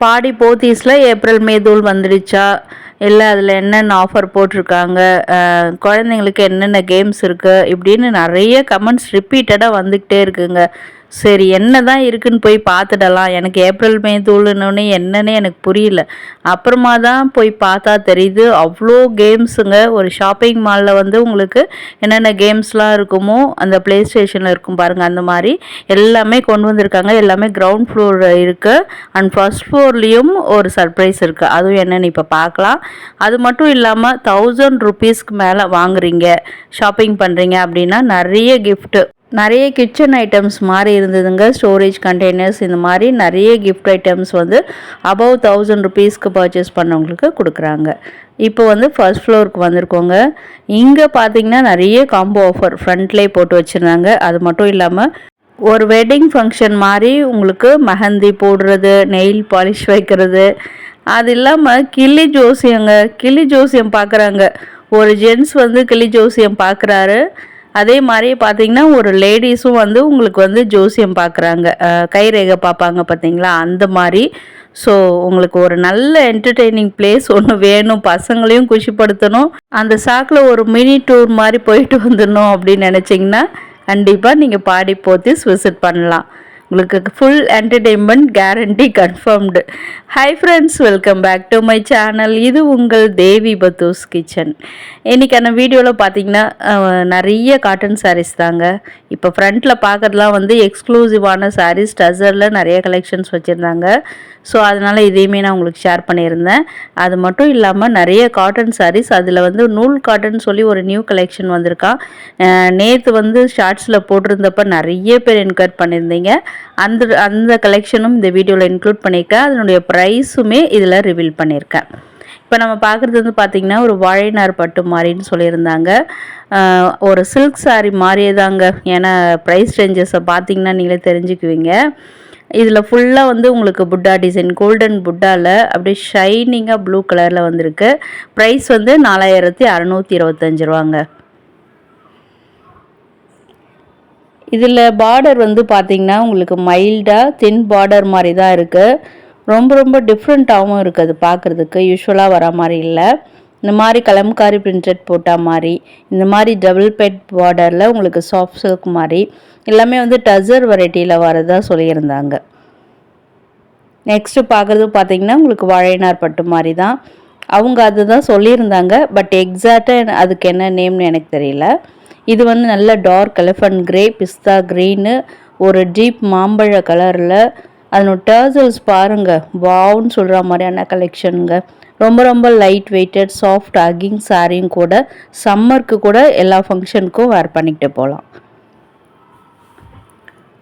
பாடி போத்தீஸில் April May தூள் வந்துடுச்சா, இல்லை அதில் என்னென்ன ஆஃபர் போட்டிருக்காங்க, குழந்தைங்களுக்கு என்னென்ன கேம்ஸ் இருக்குது, இப்படின்னு நிறைய கமெண்ட்ஸ் ரிப்பீட்டடாக வந்துக்கிட்டே இருக்குங்க. சரி என்ன தான் இருக்குன்னு போய் பார்த்துடலாம். எனக்கு ஏப்ரல் மே தூள்னோடனே என்னன்னே எனக்கு புரியல. அப்புறமா தான் போய் பார்த்தா தெரியுது அவ்வளோ கேம்ஸுங்க. ஒரு ஷாப்பிங் மாலில் வந்து உங்களுக்கு என்னென்ன கேம்ஸ்லாம் இருக்குமோ அந்த ப்ளே ஸ்டேஷனில் இருக்கும் பாருங்கள், அந்த மாதிரி எல்லாமே கொண்டு வந்திருக்காங்க. எல்லாமே கிரவுண்ட் ஃப்ளோர் இருக்குது. அண்ட் ஃபர்ஸ்ட் ஃப்ளோர்லேயும் ஒரு சர்ப்ரைஸ் இருக்குது. அதுவும் என்னென்னு இப்போ பார்க்கலாம். அது மட்டும் இல்லாமல் 1000 ருபீஸ்க்கு மேலே வாங்குறீங்க, ஷாப்பிங் பண்ணுறீங்க அப்படின்னா நிறைய கிஃப்ட்டு, நிறைய கிச்சன் ஐட்டம்ஸ் மாதிரி இருந்ததுங்க. ஸ்டோரேஜ் கண்டெய்னர்ஸ், இந்த மாதிரி நிறைய கிஃப்ட் ஐட்டம்ஸ் வந்து அபவ் 1000 ருபீஸ்க்கு பர்ச்சேஸ் பண்ணவங்களுக்கு கொடுக்குறாங்க. இப்போ வந்து ஃபர்ஸ்ட் ஃப்ளோருக்கு வந்திருக்கோங்க. இங்கே பார்த்தீங்கன்னா நிறைய காம்போ ஆஃபர் ஃப்ரண்ட்லேயே போட்டு வச்சுருந்தாங்க. அது மட்டும் இல்லாமல் ஒரு வெட்டிங் ஃபங்க்ஷன் மாதிரி உங்களுக்கு மெஹந்தி போடுறது, நெயில் பாலிஷ் வைக்கிறது, அது இல்லாமல் கிளி ஜோசியங்க. கிளி ஜோசியம் பார்க்குறாங்க. ஒரு ஜென்ட்ஸ் வந்து கிளி ஜோசியம் பார்க்குறாரு. அதே மாதிரி பார்த்தீங்கன்னா ஒரு லேடிஸும் வந்து உங்களுக்கு வந்து ஜோசியம் பார்க்குறாங்க, கைரேகை பார்ப்பாங்க பார்த்தீங்களா, அந்த மாதிரி. ஸோ உங்களுக்கு ஒரு நல்ல என்டர்டெய்னிங் பிளேஸ் ஒன்று வேணும், பசங்களையும் குஷிப்படுத்தணும், அந்த சாக்கில் ஒரு மினி டூர் மாதிரி போயிட்டு வந்துடணும் அப்படின்னு நினச்சிங்கன்னா கண்டிப்பாக நீங்கள் பாடி போத்தீஸ் விசிட் பண்ணலாம். உங்களுக்கு full entertainment guarantee confirmed. Hi friends, welcome back to my channel. இது உங்கள் தேவி பத்தூஸ் கிச்சன். இன்றைக்கான வீடியோவில் பார்த்தீங்கன்னா நிறைய காட்டன் சாரீஸ் தாங்க. இப்போ ஃப்ரண்ட்டில் பார்க்குறதுலாம் வந்து எக்ஸ்க்ளூசிவான சாரீஸ், டசரில் நிறைய கலெக்ஷன்ஸ் வச்சுருந்தாங்க. ஸோ அதனால் இதையுமே நான் உங்களுக்கு ஷேர் பண்ணியிருந்தேன். அது மட்டும் இல்லாமல் நிறைய காட்டன் சாரீஸ், அதில் வந்து நூல் காட்டன் சொல்லி ஒரு நியூ கலெக்ஷன் வந்திருக்கான். நேற்று வந்து ஷார்ட்ஸில் போட்டிருந்தப்போ நிறைய பேர் என்கொயர் பண்ணியிருந்தீங்க. அந்த அந்த கலெக்ஷனும் இந்த வீடியோவில் இன்க்ளூட் பண்ணியிருக்கேன். அதனுடைய ப்ரைஸுமே இதில் ரிவீல் பண்ணியிருக்கேன். இப்போ நம்ம பார்க்குறது வந்து பார்த்திங்கன்னா ஒரு வாழைநார் பட்டு மாதிரின்னு சொல்லியிருந்தாங்க. ஒரு சில்க் சாரீ மாதிரியே தாங்க. ஏன்னா ப்ரைஸ் ரேஞ்சஸை பார்த்திங்கன்னா நீங்களே தெரிஞ்சுக்குவீங்க. இதில் ஃபுல்லாக வந்து உங்களுக்கு புட்டா டிசைன், கோல்டன் புட்டாவில் அப்படியே ஷைனிங்காக ப்ளூ கலரில் வந்திருக்கு. ப்ரைஸ் வந்து 4625 ரூபாங்க. இதில் பார்டர் வந்து பார்த்திங்கன்னா உங்களுக்கு மைல்டாக தின் பார்டர் மாதிரி தான் இருக்குது. ரொம்ப ரொம்ப டிஃப்ரெண்ட்டாகவும் இருக்குது அது பார்க்குறதுக்கு. யூஸ்வலாக வர மாதிரி இல்லை. இந்த மாதிரி கலம்காரி பிரிண்டட் போட்டால் மாதிரி, இந்த மாதிரி டபுள் பெட் பார்டரில் உங்களுக்கு சாஃப்ட் சில்க் மாதிரி எல்லாமே வந்து டசர் வெரைட்டியில் வரதாக சொல்லியிருந்தாங்க. நெக்ஸ்ட்டு பார்க்குறது பார்த்திங்கன்னா உங்களுக்கு வாழைநார் பட்டு மாதிரி தான். அவங்க அதுதான் சொல்லியிருந்தாங்க. பட் எக்ஸாக்டாக அதுக்கு என்ன நேம்னு எனக்கு தெரியல. இது வந்து நல்ல டார்க் எலிஃபண்ட் கிரே, பிஸ்தா க்ரீனு, ஒரு டீப் மாம்பழ கலரில். அதனோட டர்சல்ஸ் பாருங்கள், வாவ்னு சொல்கிற மாதிரியான கலெக்ஷனுங்க. ரொம்ப ரொம்ப லைட் வெயிட்டட் சாஃப்ட் ஹக்கிங் சாரியும் கூட. சம்மருக்கு கூட எல்லா ஃபங்க்ஷனுக்கும் வேர் பண்ணிக்கிட்டு போகலாம்.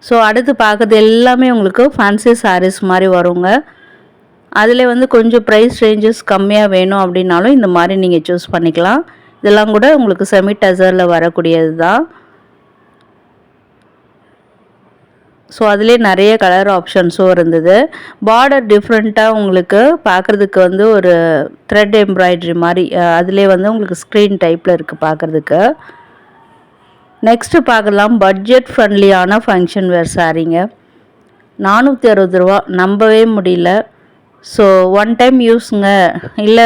ஸோ அடுத்து பார்க்குறது எல்லாமே உங்களுக்கு ஃபேன்சி சாரீஸ் மாதிரி வருங்க. அதில் வந்து கொஞ்சம் ப்ரைஸ் ரேஞ்சஸ் கம்மியாக வேணும் அப்படின்னாலும் இந்த மாதிரி நீங்கள் சூஸ் பண்ணிக்கலாம். இதெல்லாம் கூட உங்களுக்கு செமி டசரில் வரக்கூடியது தான். ஸோ அதுலேயே நிறைய கலர் ஆப்ஷன்ஸும் இருந்தது. பார்டர் டிஃப்ரெண்ட்டாக உங்களுக்கு பார்க்குறதுக்கு வந்து ஒரு த்ரெட் எம்ப்ராய்டரி மாதிரி, அதுலேயே வந்து உங்களுக்கு ஸ்க்ரீன் டைப்பில் இருக்குது பார்க்குறதுக்கு. நெக்ஸ்ட்டு பார்க்கலாம் பட்ஜெட் ஃப்ரெண்ட்லியான ஃபங்க்ஷன் வேர் சாரீங்க. 460 ரூபா, நம்பவே முடியல. ஸோ ஒன் டைம் யூஸுங்க, இல்லை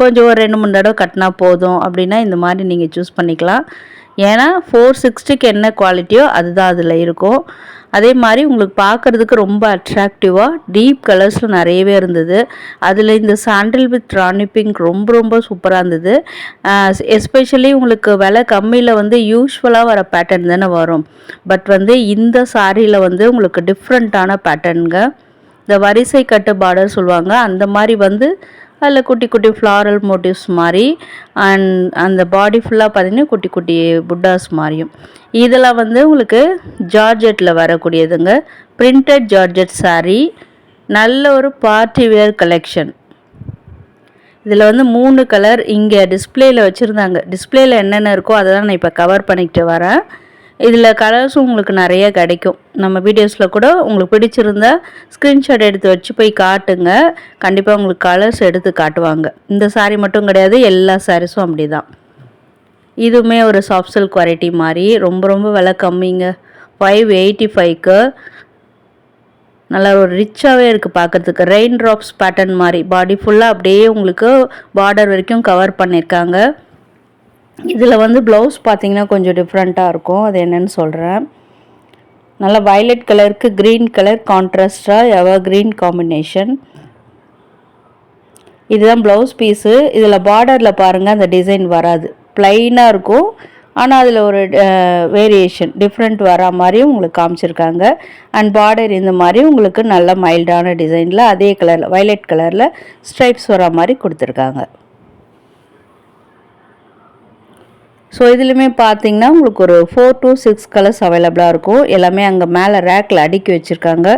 கொஞ்சம் ஒரு 2-3 தடவை கட்டினா போதும் அப்படின்னா இந்த மாதிரி நீங்கள் சூஸ் பண்ணிக்கலாம். ஏன்னா 460க்கு என்ன குவாலிட்டியோ அதுதான் அதில் இருக்கும். அதே மாதிரி உங்களுக்கு பார்க்குறதுக்கு ரொம்ப அட்ராக்டிவாக டீப் கலர்ஸில் நிறையவே இருந்தது. அதில் இந்த சாண்டில் வித் ராணி பிங்க் ரொம்ப ரொம்ப சூப்பராக இருந்தது. எஸ்பெஷலி உங்களுக்கு விலை கம்மியில் வந்து யூஸ்வலாக வர பேட்டர்ன் தானே வரும். பட் வந்து இந்த சாரியில் வந்து உங்களுக்கு டிஃப்ரெண்ட்டான பேட்டர்னுங்க. இந்த வரிசை கட்டு பார்டர் சொல்லுவாங்க, அந்த மாதிரி வந்து அதில் குட்டி குட்டி ஃப்ளாரல் மோட்டிவ்ஸ் மாதிரி. அண்ட் அந்த பாடி ஃபுல்லாக பார்த்திங்கன்னா குட்டி குட்டி புட்டாஸ் மாதிரியும். இதெல்லாம் வந்து உங்களுக்கு ஜார்ஜெட்டில் வரக்கூடியதுங்க. பிரிண்டட் ஜார்ஜெட் சாரீ, நல்ல ஒரு பார்ட்டி வேர் கலெக்ஷன். இதில் வந்து 3 கலர் இங்கே டிஸ்பிளேயில் வச்சுருந்தாங்க. டிஸ்பிளேயில் என்னென்ன இருக்கோ அதை தான் நான் இப்போ கவர் பண்ணிக்கிட்டு வரேன். இதில் கலர்ஸும் உங்களுக்கு நிறைய கிடைக்கும். நம்ம வீடியோஸில் கூட உங்களுக்கு பிடிச்சிருந்தா ஸ்க்ரீன்ஷாட் எடுத்து வச்சு போய் காட்டுங்க. கண்டிப்பாக உங்களுக்கு கலர்ஸ் எடுத்து காட்டுவாங்க. இந்த சாரீ மட்டும் கிடையாது, எல்லா சாரீஸும் அப்படி தான். இதுவுமே ஒரு சாஃப்ட் சில்க் வெரைட்டி மாதிரி. ரொம்ப ரொம்ப விலை கம்மிங்க, 585க்கு. நல்லா ஒரு ரிச்சாகவே இருக்குது பார்க்குறதுக்கு. ரெயின் ட்ராப்ஸ் பேட்டர்ன் மாதிரி பாடி ஃபுல்லாக அப்படியே உங்களுக்கு பார்டர் வரைக்கும் கவர் பண்ணியிருக்காங்க. இதில் வந்து ப்ளவுஸ் பார்த்திங்கன்னா கொஞ்சம் டிஃப்ரெண்ட்டாக இருக்கும். அது என்னென்னு சொல்கிறேன். நல்லா வயலட் கலருக்கு க்ரீன் கலர் கான்ட்ராஸ்டாக எவர் க்ரீன் காம்பினேஷன். இதுதான் ப்ளவுஸ் பீஸு. இதில் பார்டரில் பாருங்கள் அந்த டிசைன் வராது, ப்ளைனாக இருக்கும். ஆனால் அதில் ஒரு வேரியேஷன் டிஃப்ரெண்ட் வரா மாதிரியும் உங்களுக்கு காமிச்சிருக்காங்க. அண்ட் பார்டர் இந்த மாதிரி உங்களுக்கு நல்ல மைல்டான டிசைனில் அதே கலரில் வயலட் கலரில் ஸ்ட்ரைப்ஸ் வரா மாதிரி கொடுத்துருக்காங்க. ஸோ இதுலையுமே பார்த்தீங்கன்னா உங்களுக்கு ஒரு 4 to 6 கலர்ஸ் அவைலபிளாக இருக்கும். எல்லாமே அங்கே மேலே ரேக்கில் அடுக்கி வச்சுருக்காங்க.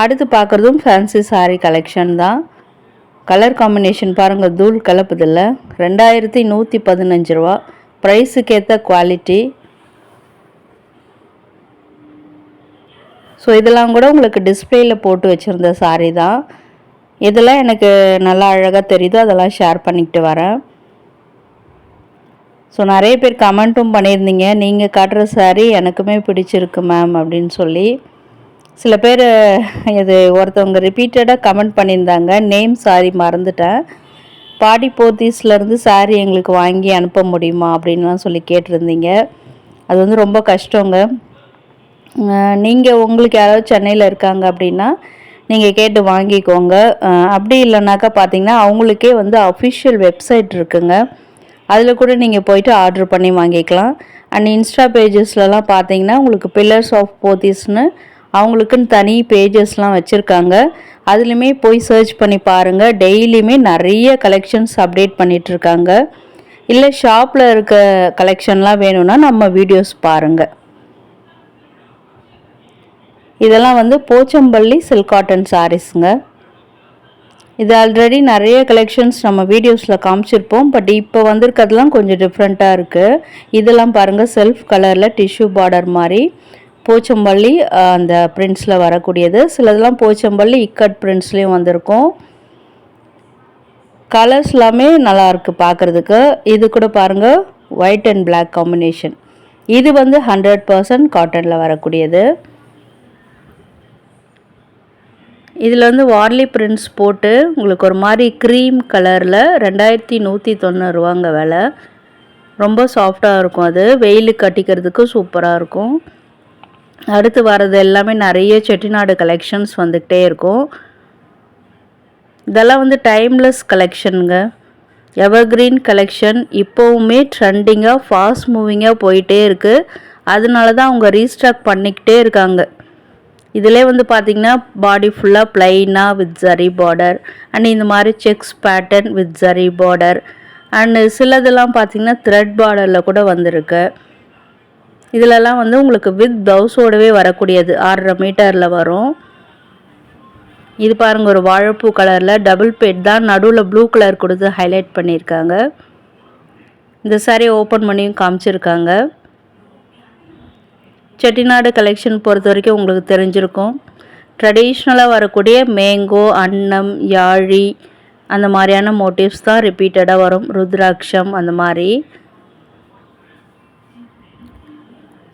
அடுத்து பார்க்குறதும் ஃபேன்சி சாரீ கலெக்ஷன் தான். கலர் காம்பினேஷன் பாருங்கள், தூள் கலப்புதில்ல. 2115 ரூபா. ப்ரைஸுக்கு ஏற்ற குவாலிட்டி. ஸோ இதெல்லாம் கூட உங்களுக்கு டிஸ்பிளேயில் போட்டு வச்சுருந்த சாரீ தான். இதெல்லாம் எனக்கு நல்லா அழகாக தெரியுதோ அதெல்லாம் ஷேர் பண்ணிக்கிட்டு வரேன். ஸோ நிறைய பேர் கமெண்ட்டும் பண்ணியிருந்தீங்க, நீங்கள் காட்டுற சாரீ எனக்குமே பிடிச்சிருக்கு மேம் அப்படின்னு சொல்லி. சில பேர் இது ஒருத்தவங்க ரிப்பீட்டடாக கமெண்ட் பண்ணியிருந்தாங்க, நேம் சாரி மறந்துட்டேன், பாடி போத்தீஸ்லேருந்து சாரீ எங்களுக்கு வாங்கி அனுப்ப முடியுமா அப்படின்லாம் சொல்லி கேட்டிருந்தீங்க. அது வந்து ரொம்ப கஷ்டங்க. நீங்கள் உங்களுக்கு யாராவது சென்னையில் இருக்காங்க அப்படின்னா நீங்கள் கேட்டு வாங்கிக்கோங்க. அப்படி இல்லைனாக்கா பார்த்தீங்கன்னா அவங்களுக்கே வந்து அஃபிஷியல் வெப்சைட் இருக்குங்க, அதில் கூட நீங்கள் போய்ட்டு ஆர்டர் பண்ணி வாங்கிக்கலாம். அண்ட் இன்ஸ்டா பேஜஸ்லலாம் பார்த்தீங்கன்னா உங்களுக்கு பில்லர்ஸ் ஆஃப் போத்தீஸ்னு அவங்களுக்குன்னு தனி பேஜஸ்லாம் வச்சுருக்காங்க. அதுலேயுமே போய் சர்ச் பண்ணி பாருங்கள். டெய்லியுமே நிறைய கலெக்ஷன்ஸ் அப்டேட் பண்ணிகிட்ருக்காங்க. இல்லை ஷாப்பில் இருக்க கலெக்ஷன்லாம் வேணும்னா நம்ம வீடியோஸ் பாருங்கள். இதெல்லாம் வந்து போச்சம்பள்ளி சில்க் காட்டன் சாரீஸுங்க. இது ஆல்ரெடி நிறைய கலெக்ஷன்ஸ் நம்ம வீடியோஸில் காமிச்சிருப்போம். பட் இப்போ வந்திருக்கிறதுலாம் கொஞ்சம் டிஃப்ரெண்ட்டாக இருக்குது. இதெல்லாம் பாருங்கள், செல்ஃப் கலரில் டிஷ்யூ பார்டர் மாதிரி போச்சம்பள்ளி அந்த பிரிண்ட்ஸில் வரக்கூடியது. சிலதெல்லாம் போச்சம்பள்ளி இக்கட் பிரிண்ட்ஸ்லேயும் வந்திருக்கும். கலர்ஸ் எல்லாமே நல்லாயிருக்கு பார்க்குறதுக்கு. இது கூட பாருங்கள், ஒயிட் அண்ட் பிளாக் காம்பினேஷன். இது வந்து 100% காட்டனில் வரக்கூடியது. இதில் வந்து வார்லி பிரிண்ட்ஸ் போட்டு உங்களுக்கு ஒரு மாதிரி க்ரீம் கலரில் 2190 ரூபாங்க விலை. ரொம்ப சாஃப்டாக இருக்கும். அது வெயிலுக்கு கட்டிக்கிறதுக்கு சூப்பராக இருக்கும். அடுத்து வர்றது எல்லாமே நிறைய செட்டிநாடு கலெக்ஷன்ஸ் வந்துக்கிட்டே இருக்கும். இதெல்லாம் வந்து டைம்லெஸ் கலெக்ஷனுங்க, எவர்கிரீன் கலெக்ஷன். இப்போவுமே ட்ரெண்டிங்காக ஃபாஸ்ட் மூவிங்காக போயிட்டே இருக்குது. அதனால தான் அவங்க ரீஸ்டாக் பண்ணிக்கிட்டே இருக்காங்க. இதிலே வந்து பார்த்திங்கன்னா பாடி ஃபுல்லாக ப்ளைனாக வித் ஜரி பார்டர் அண்ட் இந்த மாதிரி sex pattern with zari border and சிலதெல்லாம் பார்த்திங்கன்னா த்ரெட் பார்டரில் கூட வந்திருக்கு. இதிலெல்லாம் வந்து உங்களுக்கு வித் ப்ளவுஸோடவே வரக்கூடியது 6.5 மீட்டரில் வரும். இது பாருங்கள், ஒரு வாழைப்பூ கலரில் டபுள் பெட் தான், நடுவில் ப்ளூ கலர் கொடுத்து ஹைலைட் பண்ணியிருக்காங்க. இந்த சாரீ ஓப்பன் பண்ணியும் காமிச்சிருக்காங்க. செட்டிநாடு கலெக்ஷன் பொறுத்த வரைக்கும் உங்களுக்கு தெரிஞ்சிருக்கும். ட்ரெடிஷ்னலாக வரக்கூடிய மேங்கோ, அன்னம், யாழி அந்த மாதிரியான மோட்டிவ்ஸ் தான் ரிப்பீட்டடாக வரும். ருத்ராட்சம் அந்த மாதிரி.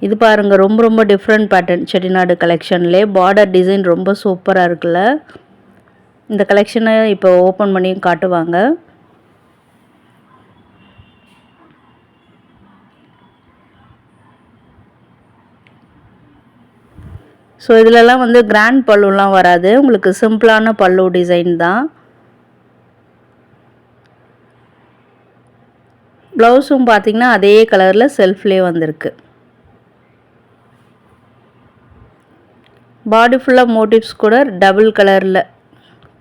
இது பாருங்கள், ரொம்ப ரொம்ப டிஃப்ரெண்ட் பேட்டர்ன் செட்டிநாடு கலெக்ஷன்லேயே. பார்டர் டிசைன் ரொம்ப சூப்பராக இருக்குல்ல. இந்த கலெக்ஷனை இப்போ ஓப்பன் பண்ணியும் காட்டுவாங்க. ஸோ இதிலலாம் வந்து கிராண்ட் பல்லுலாம் வராது, உங்களுக்கு சிம்பிளான பல்லு டிசைன் தான். ப்ளவுஸும் பார்த்திங்கன்னா அதே கலரில் செல்ஃப்லேயே வந்திருக்கு. பாடி ஃபுல்லாக மோட்டிவ்ஸ் கூட டபுள் கலரில்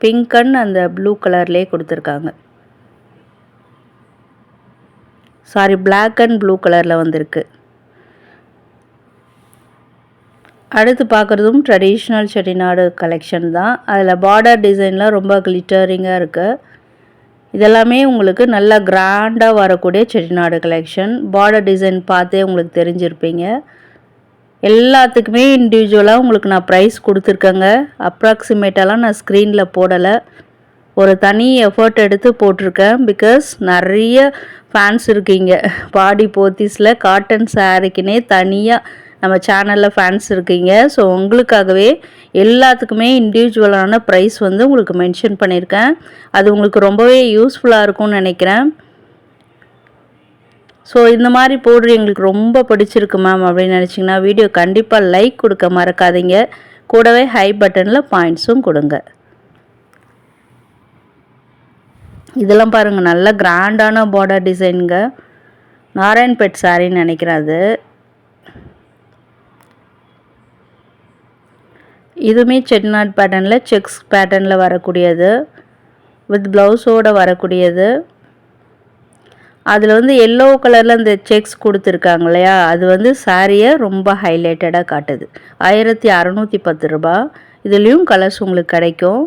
பிங்க் அண்ட் அந்த ப்ளூ கலர்லேயே கொடுத்துருக்காங்க. சாரி, பிளாக் அண்ட் ப்ளூ கலரில் வந்திருக்கு. அடுத்து பார்க்குறதும் ட்ரெடிஷ்னல் செட்டிநாடு கலெக்ஷன் தான். அதில் பார்டர் டிசைன்லாம் ரொம்ப கிளிட்டரிங்காக இருக்குது. இதெல்லாமே உங்களுக்கு நல்லா கிராண்டாக வரக்கூடிய செட்டிநாடு கலெக்ஷன். பார்டர் டிசைன் பார்த்தே உங்களுக்கு தெரிஞ்சிருப்பீங்க. எல்லாத்துக்குமே இண்டிவிஜுவலாக உங்களுக்கு நான் ப்ரைஸ் கொடுத்துருக்கேங்க. அப்ராக்சிமேட்டெல்லாம் நான் ஸ்க்ரீனில் போடலை, ஒரு தனி எஃபர்ட் எடுத்து போட்டிருக்கேன். பிகாஸ் நிறைய ஃபேன்ஸ் இருக்கீங்க பாடி போத்தீஸில் காட்டன் சாரிக்குனே தனியாக நம்ம சேனலில் ஃபேன்ஸ் இருக்கீங்க. ஸோ உங்களுக்காகவே எல்லாத்துக்குமே இண்டிவிஜுவலான ப்ரைஸ் வந்து உங்களுக்கு மென்ஷன் பண்ணியிருக்கேன். அது உங்களுக்கு ரொம்பவே யூஸ்ஃபுல்லாக இருக்கும்னு நினைக்கிறேன். ஸோ இந்த மாதிரி போடுற எங்களுக்கு ரொம்ப பிடிச்சிருக்கு மேம் அப்படின்னு நினச்சிங்கன்னா வீடியோ கண்டிப்பாக லைக் கொடுக்க மறக்காதீங்க. கூடவே ஹை பட்டனில் பாயிண்ட்ஸும் கொடுங்க. இதெல்லாம் பாருங்கள், நல்ல கிராண்டான பார்டர் டிசைனுங்க. நாராயண்பேட் சாரின்னு நினைக்கிறேன் அது. இதுவுமே செட்டிநாட் பேட்டர்னில் செக்ஸ் பேட்டர்னில் வரக்கூடியது, வித் ப்ளவுஸோடு வரக்கூடியது. அதில் வந்து எல்லோ கலரில் இந்த செக்ஸ் கொடுத்துருக்காங்க இல்லையா, அது வந்து சாரியை ரொம்ப ஹைலைட்டடாக காட்டுது. 1610 ரூபா. இதுலேயும் கலர்ஸ் உங்களுக்கு கிடைக்கும்.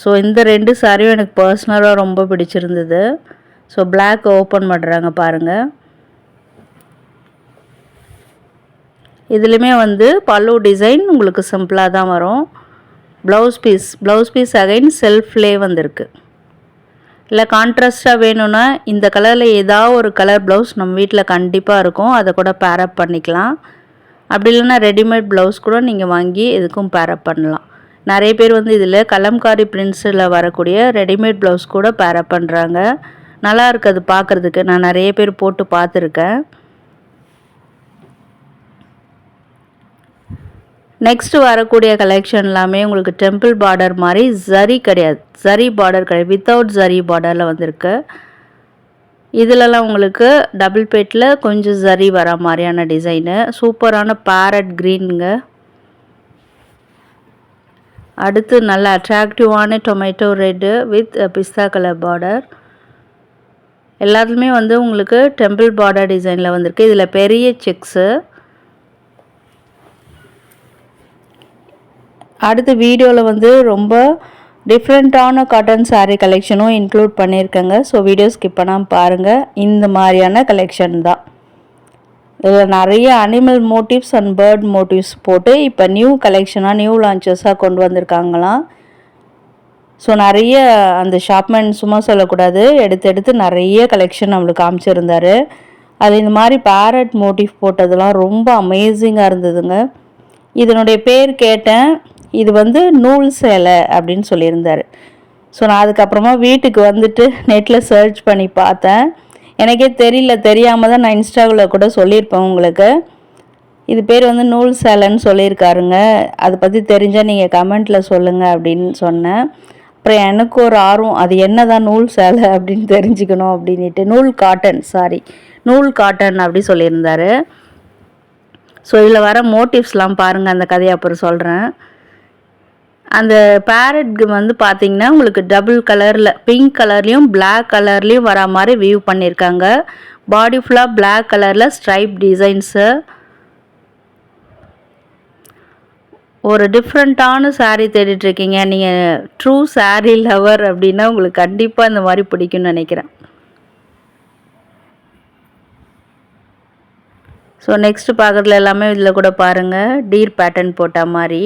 ஸோ இந்த 2 சாரியும் எனக்கு பர்சனலாக ரொம்ப பிடிச்சிருந்தது. ஸோ பிளாக் ஓப்பன் பண்ணுறாங்க பாருங்கள். இதுலேயுமே வந்து பல்லு டிசைன் உங்களுக்கு சிம்பிளாக தான் வரும். ப்ளவுஸ் பீஸ் அகைன் செல்ஃப்லேயே வந்திருக்கு. இல்லை கான்ட்ராஸ்ட்டாக வேணும்னா இந்த கலரில் ஏதாவது ஒரு கலர் ப்ளவுஸ் நம்ம வீட்டில் கண்டிப்பாக இருக்கும், அதை கூட பேரப் பண்ணிக்கலாம். அப்படி இல்லைன்னா ரெடிமேட் ப்ளவுஸ் கூட நீங்கள் வாங்கி இதுக்கும் பேரப் பண்ணலாம். நிறைய பேர் வந்து இதில் கலம்காரி பிரிண்ட்ஸில் வரக்கூடிய ரெடிமேட் ப்ளவுஸ் கூட பேரப் பண்ணுறாங்க. நல்லா இருக்குது பார்க்குறதுக்கு. நான் நிறைய பேர் போட்டு பார்த்துருக்கேன். நெக்ஸ்ட்டு வரக்கூடிய கலெக்ஷன் எல்லாமே உங்களுக்கு டெம்பிள் பார்டர் மாதிரி ஜரி கிடையாது, ஜரி பார்டர் கிடையாது, வித்தவுட் ஜரி பார்டரில் வந்திருக்கு. இதிலலாம் உங்களுக்கு டபுள் பேட்டில் கொஞ்சம் ஜரி வர மாதிரியான டிசைனு. சூப்பரான பேரட் க்ரீனுங்க. அடுத்து நல்ல அட்ராக்டிவான டொமேட்டோ ரெட்டு வித் பிஸ்தா கலர் பார்டர். எல்லாத்துலேயுமே வந்து உங்களுக்கு டெம்பிள் பார்டர் டிசைனில் வந்திருக்கு. இதில் பெரிய செக்ஸு. அடுத்த வீடியோவில் வந்து ரொம்ப டிஃப்ரெண்ட்டான காட்டன் சாரீ கலெக்ஷனும் இன்க்ளூட் பண்ணியிருக்கேங்க. ஸோ வீடியோ ஸ்கிப் பண்ணாமல் பாருங்கள். இந்த மாதிரியான கலெக்ஷன் தான். இதில் நிறைய animal motifs and bird motifs போட்டு இப்போ நியூ கலெக்ஷனாக நியூ லான்ச்சஸாக கொண்டு வந்திருக்காங்களாம். ஸோ நிறைய அந்த ஷாப்மேன் சும்மா சொல்லக்கூடாது, எடுத்து நிறைய கலெக்ஷன் நம்மளுக்கு காமிச்சிருந்தார். அது இந்த மாதிரி பேரட் மோட்டிவ் போட்டதெல்லாம் ரொம்ப அமேசிங்காக இருந்ததுங்க. இதனுடைய பேர் கேட்டேன், இது வந்து நூல் சேலை அப்படின்னு சொல்லியிருந்தார். ஸோ நான் அதுக்கப்புறமா வீட்டுக்கு வந்துட்டு நெட்டில் சர்ச் பண்ணி பார்த்தேன். எனக்கே தெரியாமல் தான் நான் இன்ஸ்டாவில் கூட சொல்லியிருப்பேன் உங்களுக்கு. இது பேர் வந்து நூல் சேலைன்னு சொல்லியிருக்காருங்க. அதை பற்றி தெரிஞ்சால் நீங்கள் கமெண்ட்டில் சொல்லுங்கள் அப்படின்னு சொன்னேன். அப்புறம் எனக்கு ஒரு ஆர்வம், அது என்ன தான் நூல் சேலை அப்படின்னு தெரிஞ்சுக்கணும் அப்படின்ட்டு. நூல் காட்டன் அப்படி சொல்லியிருந்தார். ஸோ இதில் வர மோட்டிவ்ஸ்லாம் பாருங்கள், அந்த கதையை அப்புறம் சொல்கிறேன். அந்த பேரட் வந்து பார்த்திங்கன்னா உங்களுக்கு டபுள் கலரில் பிங்க் கலர்லேயும் பிளாக் கலர்லேயும் வர மாதிரி வியூ பண்ணியிருக்காங்க. பாடி ஃபுல்லாக பிளாக் கலரில் ஸ்ட்ரைப் டிசைன்ஸு. ஒரு டிஃப்ரெண்ட்டான சாரீ தேடிட்டுருக்கீங்க, நீங்கள் ட்ரூ சாரீ லவர் அப்படின்னா உங்களுக்கு கண்டிப்பாக இந்த மாதிரி பிடிக்கும்னு நினைக்கிறேன். ஸோ நெக்ஸ்ட்டு பார்க்குறதுல எல்லாமே இதில் கூட பாருங்கள், டீர் பேட்டர்ன் போட்ட மாதிரி.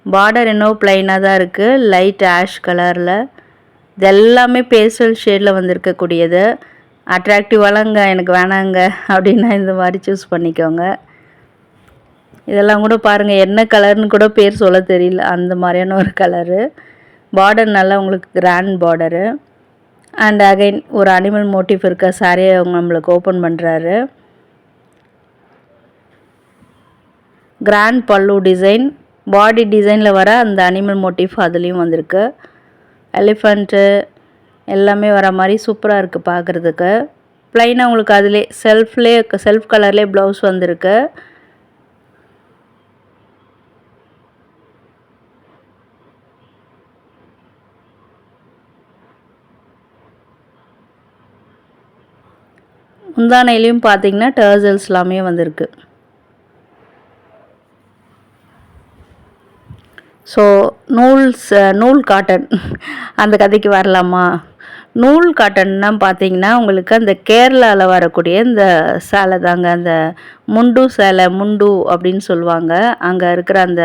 பார்டர் இன்னும் ப்ளைனாக தான் இருக்குது, லைட் ஆஷ் கலரில். இது எல்லாமே பேஸ்டல் ஷேடில் வந்திருக்கக்கூடியது. அட்ராக்டிவாலாங்க எனக்கு வேணாங்க அப்படின்னா இந்த மாதிரி சூஸ் பண்ணிக்கோங்க. இதெல்லாம் கூட பாருங்கள், என்ன கலர்னு கூட பேர் சொல்ல தெரியல, அந்த மாதிரியான ஒரு கலரு. பார்டர் நல்லா உங்களுக்கு கிராண்ட் பார்டரு. அண்ட் அகைன் ஒரு அனிமல் மோட்டிவ் இருக்க சாரியை அவங்க நம்மளுக்கு ஓப்பன் பண்ணுறாரு. கிராண்ட் பல்லு டிசைன், பாடி டிசைனில் வர அந்த அனிமல் மோட்டிவ் அதுலேயும் வந்திருக்கு. எலிஃபண்ட்டு எல்லாமே வர மாதிரி சூப்பராக இருக்குது பார்க்குறதுக்கு. ப்ளைனாக உங்களுக்கு அதிலே செல்ஃப் கலர்லேயே ப்ளவுஸ் வந்திருக்கு. முந்தானையிலையும் பார்த்தீங்கன்னா டர்சல்ஸ் எல்லாமே வந்திருக்கு. ஸோ நூல் காட்டன் அந்த கதைக்கு வரலாமா? நூல் காட்டன்னா பார்த்தீங்கன்னா உங்களுக்கு அந்த கேரளாவில் வரக்கூடிய இந்த சேலை தாங்க, அந்த முண்டு சேலை, முண்டு அப்படின்னு சொல்லுவாங்க, அங்கே இருக்கிற அந்த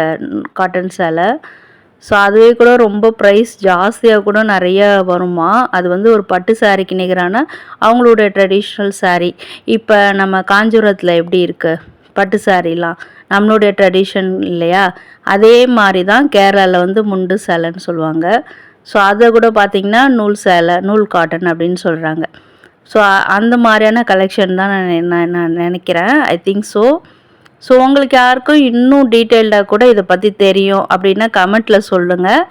காட்டன் சேலை. ஸோ அதுவே கூட ரொம்ப ப்ரைஸ் ஜாஸ்தியாக கூட நிறைய வருமா. அது வந்து ஒரு பட்டு சாரீக்கு நிகரான அவங்களோட ட்ரெடிஷ்னல் சாரீ. இப்போ நம்ம காஞ்சிபுரத்தில் எப்படி இருக்குது பட்டு சாரீலாம் நம்மளுடைய ட்ரெடிஷன் இல்லையா, அதே மாதிரி தான் கேரளாவில் வந்து முண்டு சேலைன்னு சொல்லுவாங்க. ஸோ அதை கூட பார்த்திங்கன்னா நூல் சேலை, நூல் காட்டன் அப்படின்னு சொல்கிறாங்க. ஸோ அந்த மாதிரியான கலெக்ஷன் தான் நான் நினைக்கிறேன். I think so. ஸோ உங்களுக்கு யாருக்கும் இன்னும் டீட்டெயில்டாக கூட இதை பற்றி தெரியும் அப்படின்னா கமெண்ட்டில் சொல்லுங்கள்.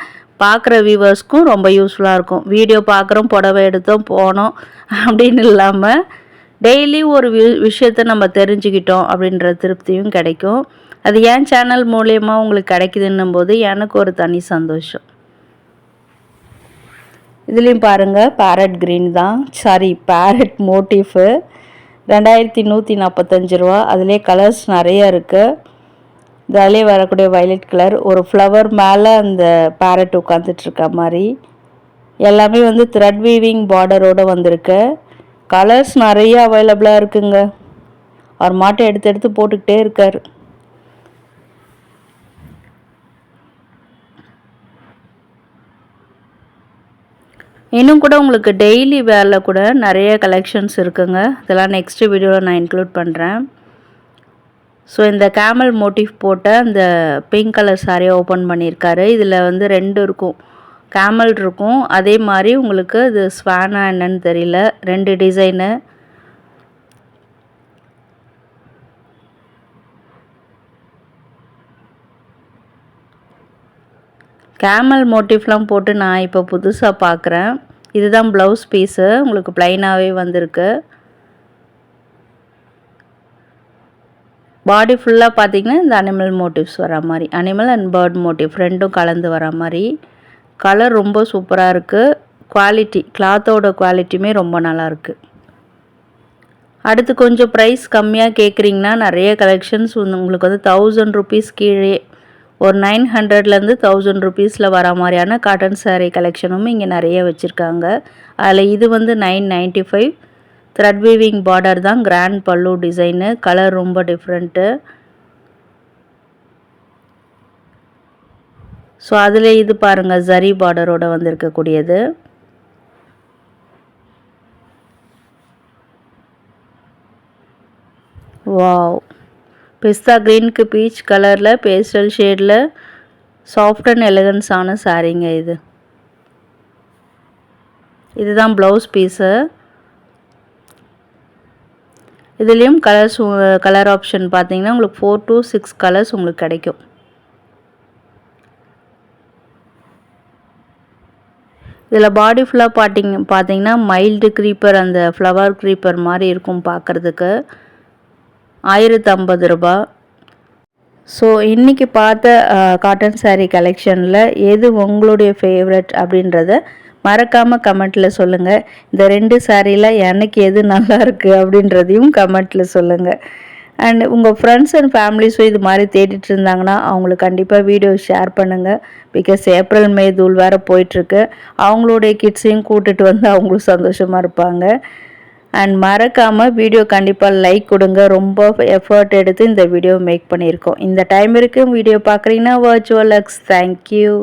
பார்க்குற வியூவர்ஸ்க்கும் ரொம்ப யூஸ்ஃபுல்லாக இருக்கும். வீடியோ பார்க்குறோம், புடவை எடுத்தோம், போனோம் அப்படின்னு இல்லாமல் டெய்லி ஒரு விஷயத்தை நம்ம தெரிஞ்சுக்கிட்டோம் அப்படின்ற திருப்தியும் கிடைக்கும். அது என் சேனல் மூலயமா உங்களுக்கு கிடைக்குதுன்னும் போது எனக்கு ஒரு தனி சந்தோஷம். இதுலேயும் பாருங்கள் பேரட் க்ரீன் தான், சாரி பேரட் மோட்டிஃபு 2145 ரூபா. அதிலே கலர்ஸ் நிறைய இருக்குது. இதாலே வரக்கூடிய வயலட் கலர், ஒரு ஃப்ளவர் மேலே அந்த பேரட் உட்காந்துட்ருக்க மாதிரி. எல்லாமே வந்து த்ரெட் வீவிங் பார்டரோடு வந்திருக்கு. கலர்ஸ் நிறைய அவைலபிளாக இருக்குங்க. அவர் மாட்டை எடுத்து எடுத்து போட்டுக்கிட்டே இருக்கார். இன்னும் கூட உங்களுக்கு டெய்லி வேரில் கூட நிறைய கலெக்ஷன்ஸ் இருக்குங்க. இதெல்லாம் நெக்ஸ்ட்டு வீடியோவில் நான் இன்க்ளூட் பண்ணுறேன். ஸோ இந்த கேமல் மோட்டிவ் போட்ட அந்த பிங்க் கலர் சாரியை ஓப்பன் பண்ணியிருக்காரு. இதில் வந்து 2 இருக்கும், கேமல் இருக்கும், அதே மாதிரி உங்களுக்கு இது ஸ்வானா என்னன்னு தெரியல, 2 டிசைனு. கேமல் மோட்டிவ்லாம் போட்டு நான் இப்போ புதுசாக பார்க்குறேன். இதுதான் ப்ளவுஸ் பீஸு, உங்களுக்கு ப்ளைனாகவே வந்திருக்கு. பாடி ஃபுல்லாக பார்த்திங்கன்னா இந்த அனிமல் மோட்டிவ்ஸ் வர மாதிரி, அனிமல் அண்ட் பேர்ட் மோட்டிவ் ரெண்டும் கலந்து வர மாதிரி. கலர் ரொம்ப சூப்பராக இருக்குது. குவாலிட்டி, கிளாத்தோட குவாலிட்டியுமே ரொம்ப நல்லாயிருக்கு. அடுத்து கொஞ்சம் ப்ரைஸ் கம்மியாக கேட்குறீங்கன்னா நிறைய கலெக்ஷன்ஸ் உங்களுக்கு வந்து 1000 ருபீஸ் கீழே, ஒரு 900லேருந்து 1000 ருபீஸில் வர மாதிரியான காட்டன் சாரீ கலெக்ஷனும் இங்கே நிறைய வச்சுருக்காங்க. அதில் இது வந்து 995. த்ரெட் வீவிங் பார்டர் தான், கிராண்ட் பல்லு டிசைனு, கலர் ரொம்ப டிஃப்ரெண்ட்டு. ஸோ அதில் இது பாருங்கள் ஜரி பார்டரோடு வந்திருக்கக்கூடியது. வாவ், பிஸ்தா க்ரீனுக்கு பீச் கலரில் பேஸ்டல் ஷேடில் சாஃப்ட் அண்ட் எலகன்ஸான சாரீங்க இது. இதுதான் ப்ளவுஸ் பீஸு. இதுலேயும் கலர் ஆப்ஷன் பார்த்தீங்கன்னா உங்களுக்கு 4 to 6 கலர்ஸ் உங்களுக்கு கிடைக்கும். இதில் பாடி ஃபுல்லாக பார்த்தீங்கன்னா மைல்டு க்ரீப்பர், அந்த ஃப்ளவர் க்ரீப்பர் மாதிரி இருக்கும் பார்க்குறதுக்கு. 1050 ரூபா. ஸோ இன்றைக்கி பார்த்த காட்டன் சாரீ கலெக்ஷனில் எது உங்களுடைய ஃபேவரட் அப்படின்றத மறக்காமல் கமெண்ட்டில் சொல்லுங்கள். இந்த 2 சாரியில் எனக்கு எது நல்லா இருக்குது அப்படின்றதையும் கமெண்ட்டில் சொல்லுங்கள். அண்ட் உங்கள் ஃப்ரெண்ட்ஸ் அண்ட் ஃபேமிலிஸும் இது மாதிரி தேடிட்டு இருந்தாங்கன்னா அவங்களுக்கு கண்டிப்பாக வீடியோ ஷேர் பண்ணுங்கள். பிகாஸ் ஏப்ரல் மே தூள் வேறு போயிட்டுருக்கு. அவங்களுடைய கிட்ஸையும் கூட்டிகிட்டு வந்து அவங்களும் சந்தோஷமாக இருப்பாங்க. அண்ட் மறக்காமல் வீடியோ கண்டிப்பாக லைக் கொடுங்க. ரொம்ப எஃபர்ட் எடுத்து இந்த வீடியோ மேக் பண்ணியிருக்கோம். இந்த டைம் வரைக்கும் வீடியோ பார்க்குறீங்கன்னா வர்ச்சுவல் எக்ஸ். தேங்க்யூ.